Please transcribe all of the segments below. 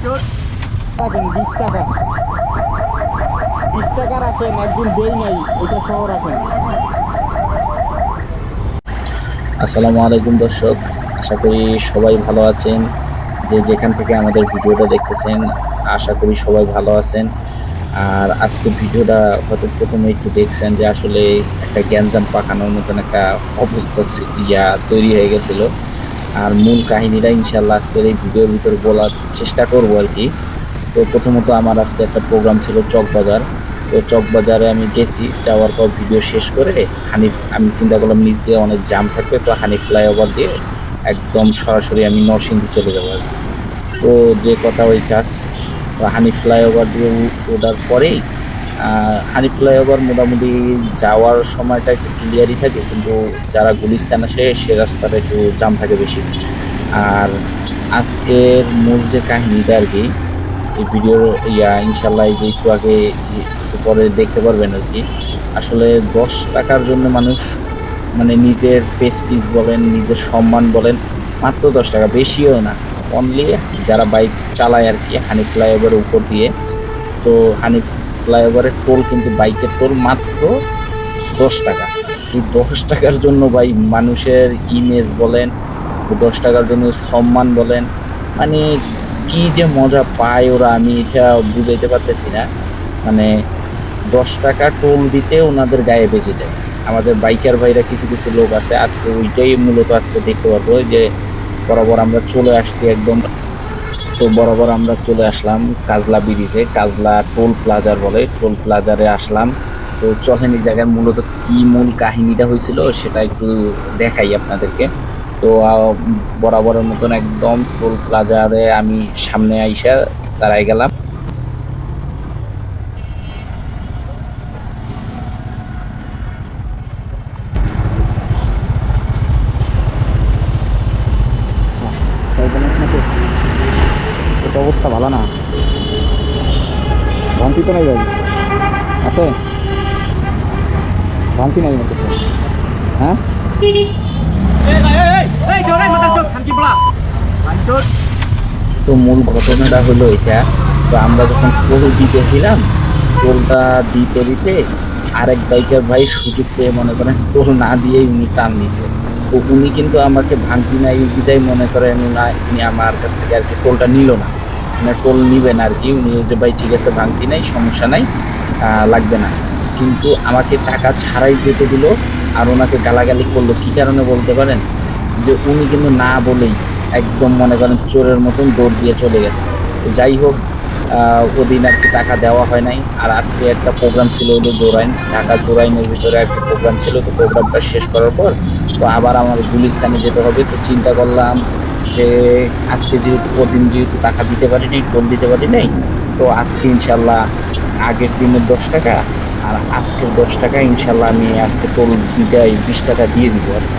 রাখেন 20 টাকা, 20 টাকা রাখেন, একদিন দেই নাই, এটা সহ রাখেন। আসসালামু আলাইকুম দর্শক, আশা করি সবাই ভালো আছেন। যে যেখান থেকে আমাদের ভিডিওটা দেখতেছেন, আশা করি সবাই ভালো আছেন। আর আজকে ভিডিওটা হয়তো প্রথমে একটু দেখছেন যে আসলে একটা গ্যাঞ্জাম পাকানোর মতন একটা অবস্থা তৈরি হয়ে গেছিল। আর মূল কাহিনীটা ইনশাল্লাহ আজকের এই ভিডিওর ভিতর বলার চেষ্টা করবো আর কি। তো প্রথমত আমার আজকে একটা প্রোগ্রাম ছিল চকবাজার। তো চকবাজারে আমি গেছি, যাওয়ার পর ভিডিও শেষ করে আমি চিন্তা করলাম নিচ দিয়ে অনেক জাম থাকবে, তো হানিফ ফ্লাইওভার দিয়ে একদম সরাসরি আমি নরসিংদী চলে যাবো আর কি। তো যে কথা ওই কাজ। তো হানিফ ফ্লাইওভার দিয়ে ওঠার পরেই হানিফ ফ্লাইওভার মোটামুটি যাওয়ার সময়টা একটু ক্লিয়ারই থাকে, কিন্তু যারা গুলিস্তান আসে সে রাস্তাটা একটু জাম থাকে বেশি। আর আজকের মূল যে কাহিনীটা আর কি, এই ভিডিওর ইনশাল্লাহ এই যে একটু আগে একটু পরে দেখতে পারবেন আর কি। আসলে 10 টাকার জন্য মানুষ মানে নিজের প্রেস্টিজ বলেন, নিজের সম্মান বলেন, মাত্র 10 টাকা, বেশিও না, অনলি যারা বাইক চালায় আর কি হানিফ ফ্লাইওভারের উপর দিয়ে। তো হানিফ ফ্লাইওভারের টোল কিন্তু বাইকের টোল মাত্র 10 টাকা। এই 10 টাকার জন্য ভাই মানুষের ইমেজ বলেন, 10 টাকার জন্য সম্মান বলেন, মানে কি যে মজা পায় ওরা, আমি এটা বুঝাইতে পারতেছি না। মানে 10 টাকা টোল দিতে ওনাদের গায়ে বেঁচে যায়। আমাদের বাইকার ভাইরা কিছু কিছু লোক আছে, আজকে ওইটাই মূলত আজকে দেখতে পারবো যে বরাবর আমরা চলে আসছি একদম। তো বরাবর আমরা চলে আসলাম কাজলা ব্রিজে, কাজলা টোল প্লাজার বলে, টোল প্লাজারে আসলাম। তো চলেন এই জায়গায় মূলত কি মূল কাহিনীটা হয়েছিল সেটা একটু দেখাই আপনাদেরকে। তো বরাবরের মতন একদম টোল প্লাজারে আমি সামনে আইসা দাঁড়াই গেলাম। এটা অবস্থা ভালো না, ভ্রান্তি তো নাই ভাই, আছে ভ্রান্তি নাই মতো, হ্যাঁ। তো মূল ঘটনাটা হলো এটা। তো আমরা যখন টোল দিতেছিলাম, টোলটা দিতে দিতে আরেক বাইকের ভাই সুযোগ পেয়ে মনে করেন টোল না দিয়েই উনি টান দিছে। তো উনি কিন্তু আমাকে ভাঙতি নাই বিদায় মনে করেন উনি আমার কাছ থেকে আর কি টোলটা নিল না, মানে টোল নিবেন আর কি। উনি যে ভাই ঠিক আছে ভাঙতি নাই, সমস্যা নাই, লাগবে না, কিন্তু আমাকে টাকা ছাড়াই যেতে দিল। আর ওনাকে গালাগালি করলো কি কারণে বলতে পারেন? যে উনি কিন্তু না বলেই একদম মনে করেন চোরের মতন দৌড় দিয়ে চলে গেছে। তো যাই হোক, ওদিন আর কি টাকা দেওয়া হয় নাই। আর আজকে একটা প্রোগ্রাম ছিল হলো জোরাইন, ঢাকা জোরাইনের ভিতরে একটা প্রোগ্রাম ছিল। তো প্রোগ্রামটা শেষ করার পর তো আবার আমার গুলিস্তানে যেতে হবে। তো চিন্তা করলাম যে আজকে যেহেতু ওদিন যেহেতু টাকা দিতে পারিনি, টোল দিতে পারি নাই, তো আজকে ইনশাল্লাহ আগের দিনের 10 টাকা আর আজকের 10 টাকা ইনশাল্লাহ আমি আজকে টোল দিটাই 20 টাকা দিয়ে দিব আর কি।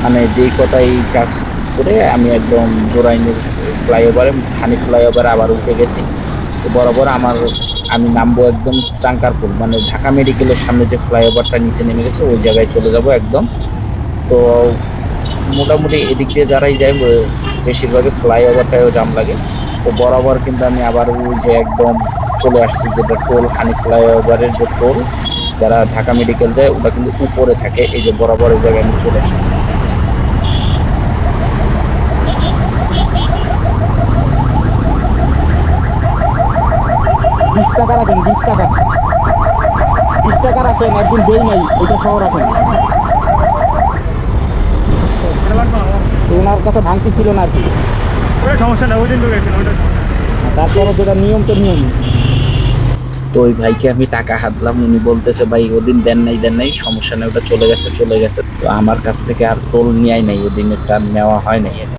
মানে যেই কথাই কাজ করে আমি একদম জোরাইনের ফ্লাইওভারে, হানি ফ্লাইওভারে আবার উঠে গেছি। তো বরাবর আমি নামবো একদম চাঙ্কারপুল, মানে ঢাকা মেডিকেলের সামনে যে ফ্লাইওভারটা নিচে নেমে গেছে ওই জায়গায় চলে যাব একদম। তো মোটামুটি এদিক দিয়ে যারাই যায় বেশিরভাগই ফ্লাইওভারটাও জাম লাগে। তো বরাবর কিন্তু আমি আবার ওই যে একদম চলে আসছি, যেটা টোল হানি ফ্লাইওভারের যে টোল, যারা ঢাকা মেডিকেল যায় ওটা কিন্তু উপরে থাকে। এই যে বরাবর এই জায়গায় আমি চলে আসছি। 20 টাকা রাখেন, 20 টাকা, 20 টাকা রাখেন, একদিন দেই নাই, এটা সহ রাখেন। তো ওনার কাছে ভাঙতি ছিল না আর কি, সমস্যা নেই, ওই দিন তো গেছিল ওইটা। তারপরে যেটা নিয়ম তো নিয়ম। তো ওই ভাইকে আমি টাকা হাতলাম, উনি বলতেছে ভাই ওদিন দেন নাই, সমস্যা নেই, ওটা চলে গেছে। তো আমার কাছ থেকে আর টোল নেওয়াই নাই, ওদিন এটা নেওয়া হয় নাই।